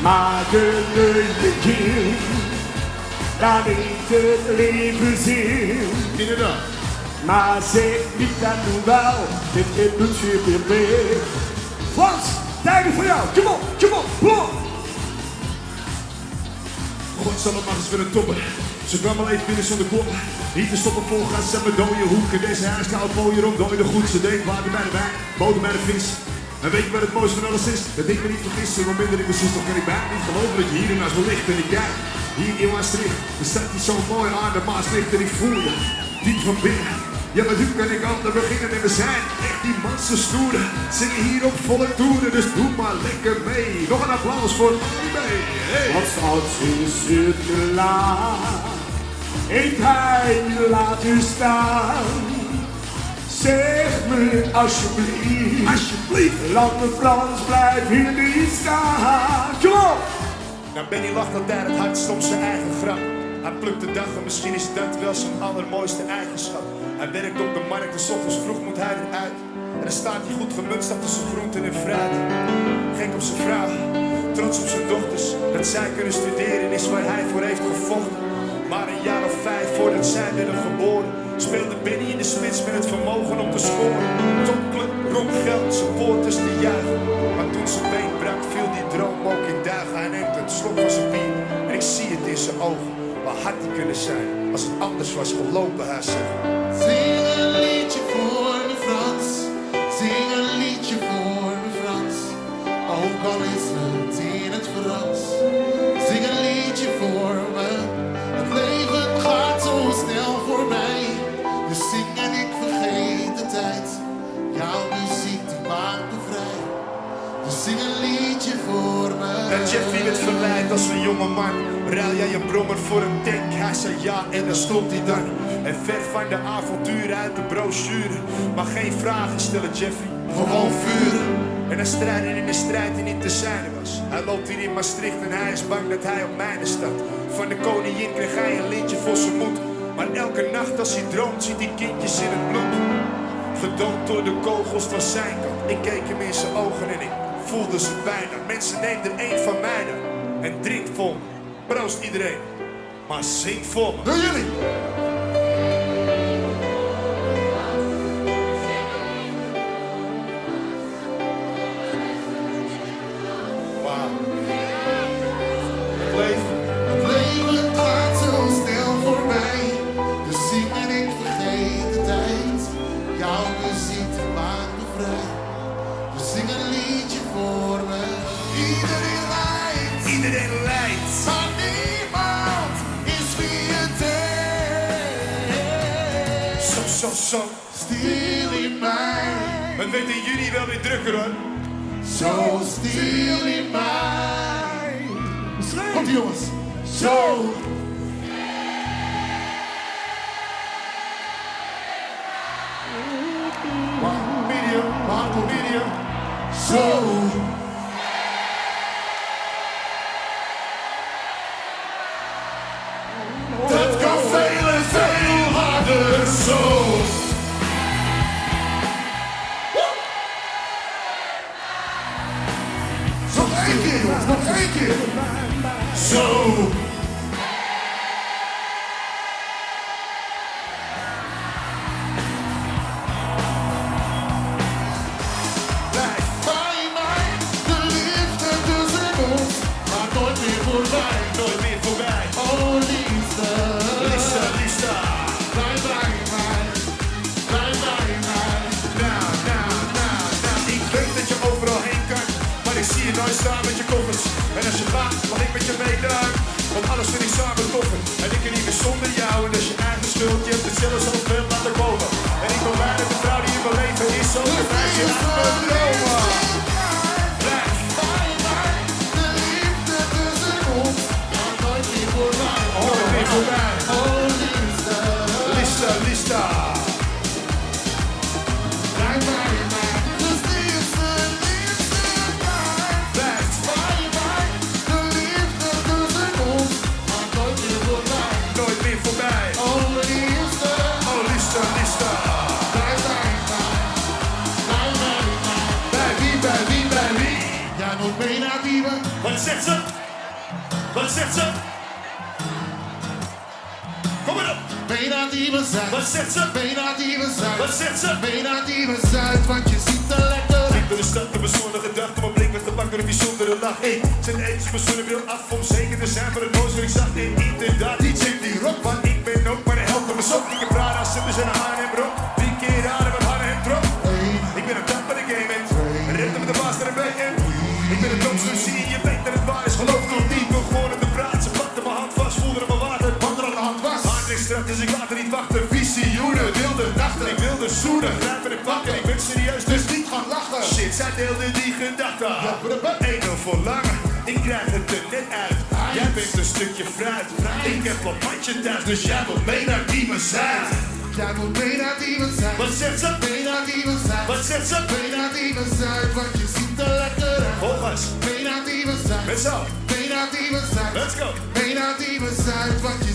Maar de begin, dan heeft het leven zin. Inderdaad. Maar zeg niet dat nu wel, dit kind doet je weer mee. Frans, tijdens voor jou, kom op, blok! God zal het maar eens willen toppen. Ze kwam al even binnen zonder kop. Niet te stoppen vol gas en met dode hoeken. Deze huiskaal mooier om dode goed. Ze deed water bij de wijn, boter bij de vis. En weet je wat het mooiste van alles is? Dat ik me niet vergissen, hoe minder ik me zus, toch kan ik bijna niet geloven dat je hier naast me ligt. En ik kijk, hier in Maastricht, er staat die zo mooi aan de Maastricht en ik voel je diep van binnen. Ja, maar nu kan ik altijd beginnen en we zijn echt die manse stoeren. Zingen hier op volle toeren, dus doe maar lekker mee. Nog een applaus voor jullie mee. Hey. Wat als is het te laat? Ik ga je laten staan. Zeg me alsjeblieft, Lange Frans, blijf hier niet staan. Kom op! Nou, Benny lacht altijd het hardst om zijn eigen grap. Hij plukt de dag en misschien is dat wel zijn allermooiste eigenschap. Hij werkt op de markt en 's ochtends vroeg moet hij eruit. En dan staat hij goed gemunst achter zijn groenten en fruit. Gek op zijn vrouw, trots op zijn dochters. Dat zij kunnen studeren is waar hij voor heeft gevochten. Maar een jaar of 5 voordat zij werden geboren, speelde Benny in de spits met het vermogen om te scoren. Topclub, rond geld, supporters te juichen. Maar toen zijn been brak, viel die droom ook in duigen. Hij neemt een slok van zijn bier en ik zie het in zijn ogen. Wat had hij kunnen zijn als het anders was gelopen, hij zegt. Zing een liedje voor me Frans, zing een liedje voor me Frans. Ook al is het in het Frans, zing een liedje voor me. Het leven gaat zo snel voorbij, dus zing en ik vergeet de tijd. Jouw muziek die maakt me vrij, dus zing een liedje voor me. En Jeffy werd verleid als een jonge man. Ruil jij je brommer voor een tank? Hij zei ja en daar stond hij dan. En ver van de avonturen uit de brochure. Maar geen vragen stellen Jeffrey, gewoon vuren. En hij strijden in de strijd die niet te zijn was. Hij loopt hier in Maastricht en hij is bang dat hij op mijne staat. Van de koningin kreeg hij een lintje voor zijn moed. Maar elke nacht als hij droomt ziet hij kindjes in het bloed. Gedood door de kogels van zijn kant. Ik keek hem in zijn ogen en ik voelde ze bijna. Mensen, neem er één van mij dan. En drink vol me. Proost iedereen. Maar zing voor me. Door jullie! Wauw. Het leven gaat zo snel voorbij, dus zing en ik vergeet de tijd. Jouw muziek maakt me vrij, dus zing een liedje voor me. Iedereen lijdt, Iedereen lijdt. maar niemand is wie het is. Zo. Stil in mij, Het werd in juni wel weer drukker hoor. zo stil in mij. Komt ie jongens, zo. Medium. Zo. Dat kan veel en veel harder zo. Nog één keer jongens, nog één keer. Zo. Bij mij, de liefde tussen ons, maar nooit meer voorbij. Nooit meer voorbij. Oh liefde, Lista. blijf bij mij, blijf bij mij. Nou. Ik weet dat je overal heen kan, maar ik zie je nooit staan met je koffers. En als je gaat, mag ik met je meegaan. Want alles vind ik samen toffer. En ik kan niet meer zonder jou. En dat is je eigen schuld, je hebt het zelfs al veel laten komen. En ik ben blij dat de vrouw die in mijn leven is, zo de meisje uit mijn dromen. Blijf. Bij mij, de liefde tussen ons, maar nooit meer voorbij. Nooit meer voorbij. Oh liefde, Lista. blijf bij mij. Dus liefde, Blijf. bij mij, de liefde tussen ons, maar nooit meer voorbij. Nooit meer voorbij. Oh liefde, Oh, Lista. blijf bij mij, blijf bij mij. Bij wie zegt ze? Wat zegt ze? Kom maar op. Bijna dieven Zuid. Wat zegt ze? Bijna dieven Zuid. Wat zegt ze? Bijna dieven Zuid, want je ziet er lekker uit. Ik door de stad, de bezorgde gedachten, mijn blik werd gepakt door een bijzondere lach. Hey, zijn etens mijn zonnebril af om zeker te zijn voor het mooiste. Ik zag in inderdaad die chick die rock, want ik ben ook maar de helft van mijn sok. Ik heb raar als ze zijn haar en brok. 3 keer raden met haar en drop. Ik ben een tap bij de game en rente met de baas naar een BM. Ik ben een domslucie, je weet dat het waar is, geloof nog niet. Ik wil gewoon op de praat, ze pakte mijn hand vast, voelde er mijn water, wat er aan de hand was. Hard en strak, dus ik laat er niet wachten. Visioenen, wilde nachten, ik wilde zoenen, grijpen en pakken. Ik ben serieus, dus niet gaan lachen. Shit, zij deelde die gedachten. 1-0 voor Lange, ik krijg het er net uit. Jij bent een stukje fruit. Ik heb wat mandje thuis, dus jij wilt mee naar Diemen Zuid. Jij moet mee naar dieven Zuid. Wat zegt ze? Mee naar dieven Zuid. Wat zegt ze? Mee naar dieven Zuid, want je ziet er lekker uit. Volgas, Mee naar dieven Zuid. met z'n allen. Mee naar dieven Zuid. Let's go. Mee naar dieven Zuid, want je